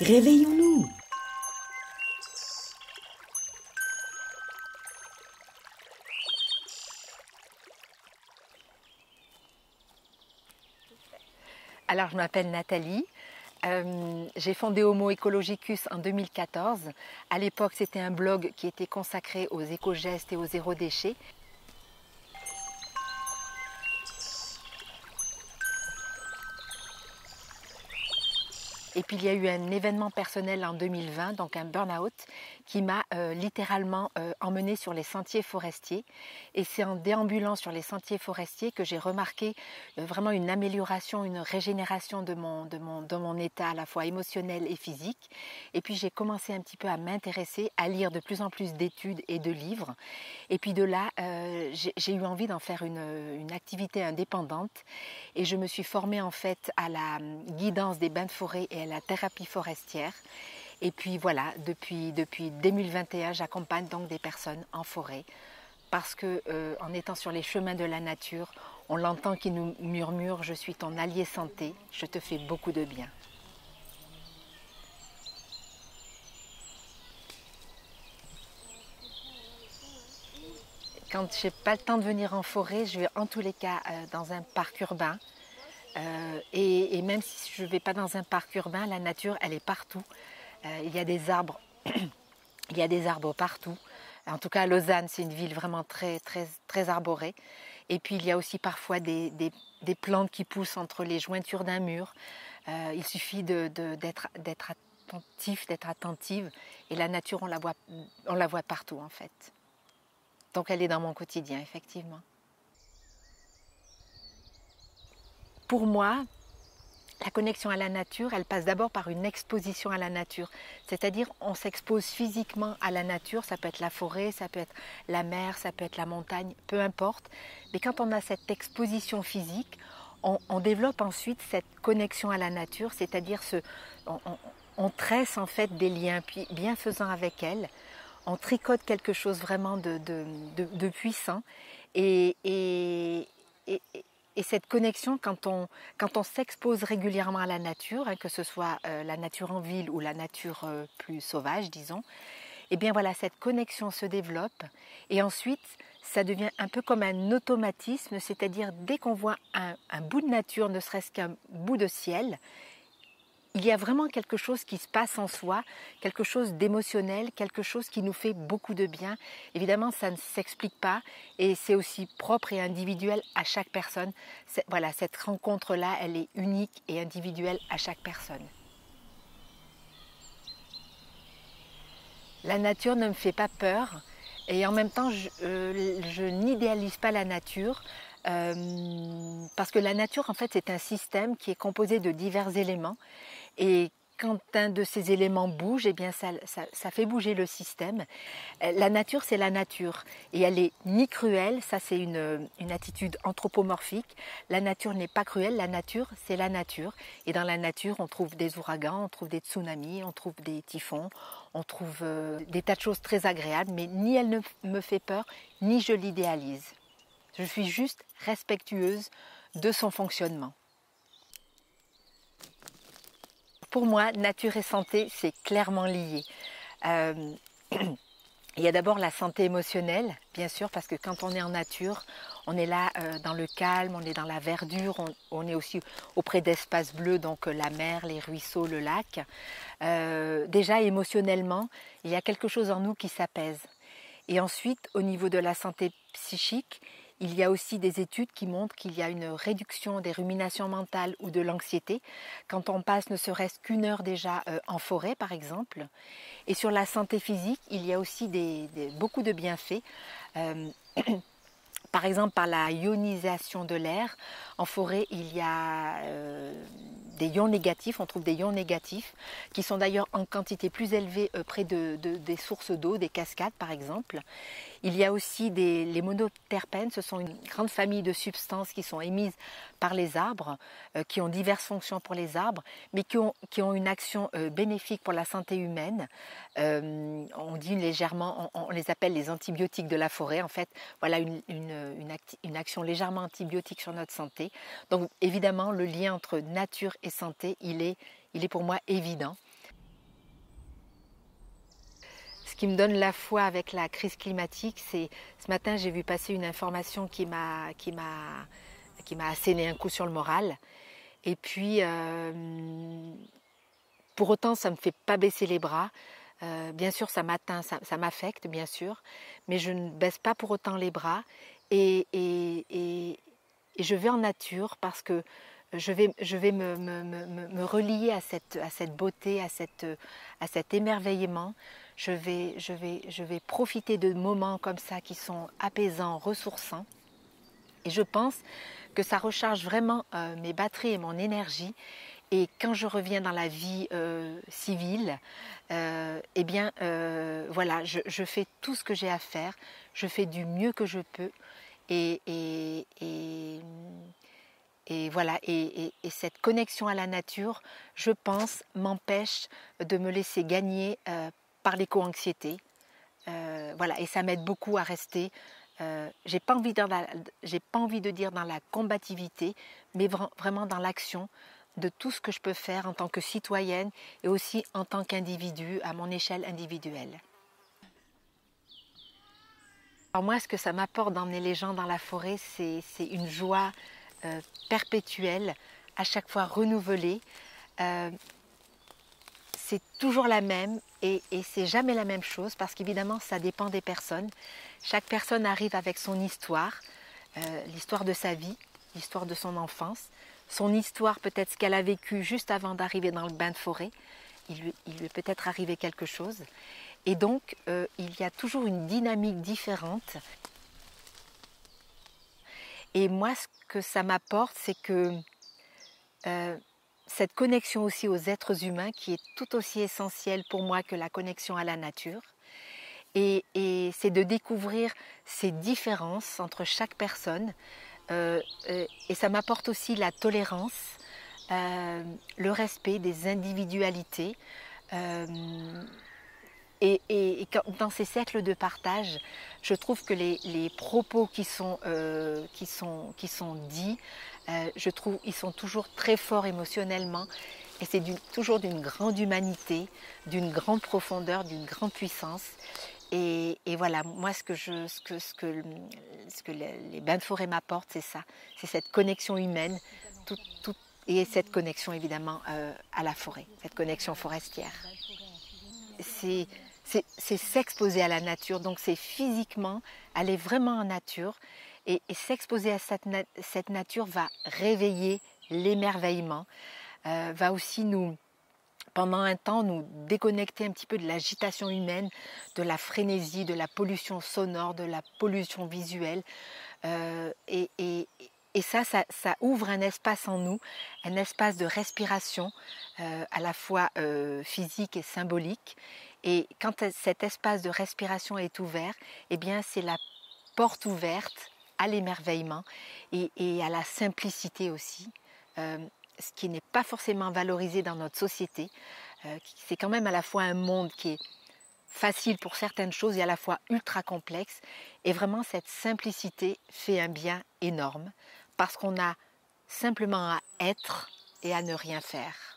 Réveillons-nous! Alors, je m'appelle Nathalie. J'ai fondé Homo Ecologicus en 2014. À l'époque, c'était un blog qui était consacré aux éco-gestes et au zéro déchet. Et puis il y a eu un événement personnel en 2020, donc un burn-out, qui m'a littéralement emmenée sur les sentiers forestiers. Et c'est en déambulant sur les sentiers forestiers que j'ai remarqué vraiment une amélioration, une régénération de mon état à la fois émotionnel et physique. Et puis j'ai commencé un petit peu à m'intéresser, à lire de plus en plus d'études et de livres. Et puis de là, j'ai eu envie d'en faire une activité indépendante. Et je me suis formée en fait à la guidance des bains de forêt et à la thérapie forestière. Et puis voilà, depuis 2021, j'accompagne donc des personnes en forêt parce que en étant sur les chemins de la nature, on l'entend qui nous murmure: je suis ton allié santé, je te fais beaucoup de bien. Quand je n'ai pas le temps de venir en forêt, je vais en tous les cas dans un parc urbain. Et même si je ne vais pas dans un parc urbain, la nature, elle est partout. Il y a des arbres, il y a des arbres partout. En tout cas, Lausanne, c'est une ville vraiment très arborée. Et puis, il y a aussi parfois des plantes qui poussent entre les jointures d'un mur. Il suffit d'être attentif, d'être attentive. Et la nature, on la voit partout, en fait. Donc, elle est dans mon quotidien, effectivement. Pour moi, la connexion à la nature, elle passe d'abord par une exposition à la nature. C'est-à-dire, on s'expose physiquement à la nature. Ça peut être la forêt, ça peut être la mer, ça peut être la montagne, peu importe. Mais quand on a cette exposition physique, on développe ensuite cette connexion à la nature, c'est-à-dire on tresse en fait des liens bienfaisants avec elle. On tricote quelque chose vraiment de puissant. Et, et, et, et cette connexion, quand on s'expose régulièrement à la nature, hein, que ce soit la nature en ville ou la nature plus sauvage, disons, et bien voilà, cette connexion se développe. Et ensuite, ça devient un peu comme un automatisme, c'est-à-dire dès qu'on voit un bout de nature, ne serait-ce qu'un bout de ciel, il y a vraiment quelque chose qui se passe en soi, quelque chose d'émotionnel, quelque chose qui nous fait beaucoup de bien. Évidemment, ça ne s'explique pas et c'est aussi propre et individuel à chaque personne. Voilà, cette rencontre-là, elle est unique et individuelle à chaque personne. La nature ne me fait pas peur et en même temps, je n'idéalise pas la nature. Parce que la nature, en fait, c'est un système qui est composé de divers éléments. Et quand un de ces éléments bouge, eh bien ça fait bouger le système. La nature, c'est la nature. Et elle est ni cruelle, ça c'est une attitude anthropomorphique. La nature n'est pas cruelle, la nature, c'est la nature. Et dans la nature, on trouve des ouragans, on trouve des tsunamis, on trouve des typhons, on trouve des tas de choses très agréables, mais ni elle ne me fait peur, ni je l'idéalise. Je suis juste respectueuse de son fonctionnement. Pour moi, nature et santé, c'est clairement lié. Il y a d'abord la santé émotionnelle, bien sûr, parce que quand on est en nature, on est là dans le calme, on est dans la verdure, on est aussi auprès d'espaces bleus, donc la mer, les ruisseaux, le lac. Déjà, émotionnellement, il y a quelque chose en nous qui s'apaise. Et ensuite, au niveau de la santé psychique, il y a aussi des études qui montrent qu'il y a une réduction des ruminations mentales ou de l'anxiété quand on passe ne serait-ce qu'une heure déjà en forêt, par exemple. Et sur la santé physique, il y a aussi beaucoup de bienfaits. Par exemple, par la ionisation de l'air, en forêt, il y a des ions négatifs, on trouve des ions négatifs, qui sont d'ailleurs en quantité plus élevée près des sources d'eau, des cascades par exemple. Il y a aussi les monoterpènes, ce sont une grande famille de substances qui sont émises par les arbres, qui ont diverses fonctions pour les arbres, mais qui ont une action bénéfique pour la santé humaine. On dit légèrement, on les appelle les antibiotiques de la forêt, en fait, voilà une action légèrement antibiotique sur notre santé. Donc évidemment, le lien entre nature et santé, il est pour moi évident. qui me donne la foi avec la crise climatique, c'est ce matin j'ai vu passer une information qui m'a asséné un coup sur le moral. Et puis, pour autant, ça ne me fait pas baisser les bras. Bien sûr, ça m'atteint, ça m'affecte, bien sûr, mais je ne baisse pas pour autant les bras. Et je vais en nature parce que je vais me relier à cette beauté, à cet émerveillement. Je vais profiter de moments comme ça qui sont apaisants, ressourçants. Et je pense que ça recharge vraiment mes batteries et mon énergie. Et quand je reviens dans la vie civile, eh bien, voilà, je fais tout ce que j'ai à faire. Je fais du mieux que je peux. Et voilà, et cette connexion à la nature, je pense, m'empêche de me laisser gagner par l'éco-anxiété. Voilà, et ça m'aide beaucoup à rester. J'ai pas envie de dire dans la combativité, mais vraiment dans l'action de tout ce que je peux faire en tant que citoyenne et aussi en tant qu'individu, à mon échelle individuelle. Alors moi, ce que ça m'apporte d'emmener les gens dans la forêt, c'est une joie perpétuelle, à chaque fois renouvelée. C'est toujours la même et c'est jamais la même chose parce qu'évidemment, ça dépend des personnes. Chaque personne arrive avec son histoire, l'histoire de sa vie, l'histoire de son enfance, son histoire, peut-être ce qu'elle a vécu juste avant d'arriver dans le bain de forêt. Il lui est peut-être arrivé quelque chose. Et donc, il y a toujours une dynamique différente. Et moi, ce que ça m'apporte, c'est que cette connexion aussi aux êtres humains qui est tout aussi essentielle pour moi que la connexion à la nature. Et c'est de découvrir ces différences entre chaque personne. Et ça m'apporte aussi la tolérance, le respect des individualités. Dans ces cercles de partage, je trouve que les propos qui sont dits, je trouve ils sont toujours très forts émotionnellement et c'est toujours d'une grande humanité, d'une grande profondeur, d'une grande puissance. Et voilà, moi ce que les bains de forêt m'apportent, c'est ça, c'est cette connexion humaine, et cette connexion évidemment à la forêt, cette connexion forestière. C'est s'exposer à la nature, donc c'est physiquement aller vraiment en nature et s'exposer à cette nature va réveiller l'émerveillement, va aussi pendant un temps, nous déconnecter un petit peu de l'agitation humaine, de la frénésie, de la pollution sonore, de la pollution visuelle. Et ça ouvre un espace en nous, un espace de respiration, à la fois physique et symbolique. Et quand cet espace de respiration est ouvert, eh bien c'est la porte ouverte à l'émerveillement et à la simplicité aussi. Ce qui n'est pas forcément valorisé dans notre société. C'est quand même à la fois un monde qui est facile pour certaines choses et à la fois ultra complexe. Et vraiment, cette simplicité fait un bien énorme parce qu'on a simplement à être et à ne rien faire.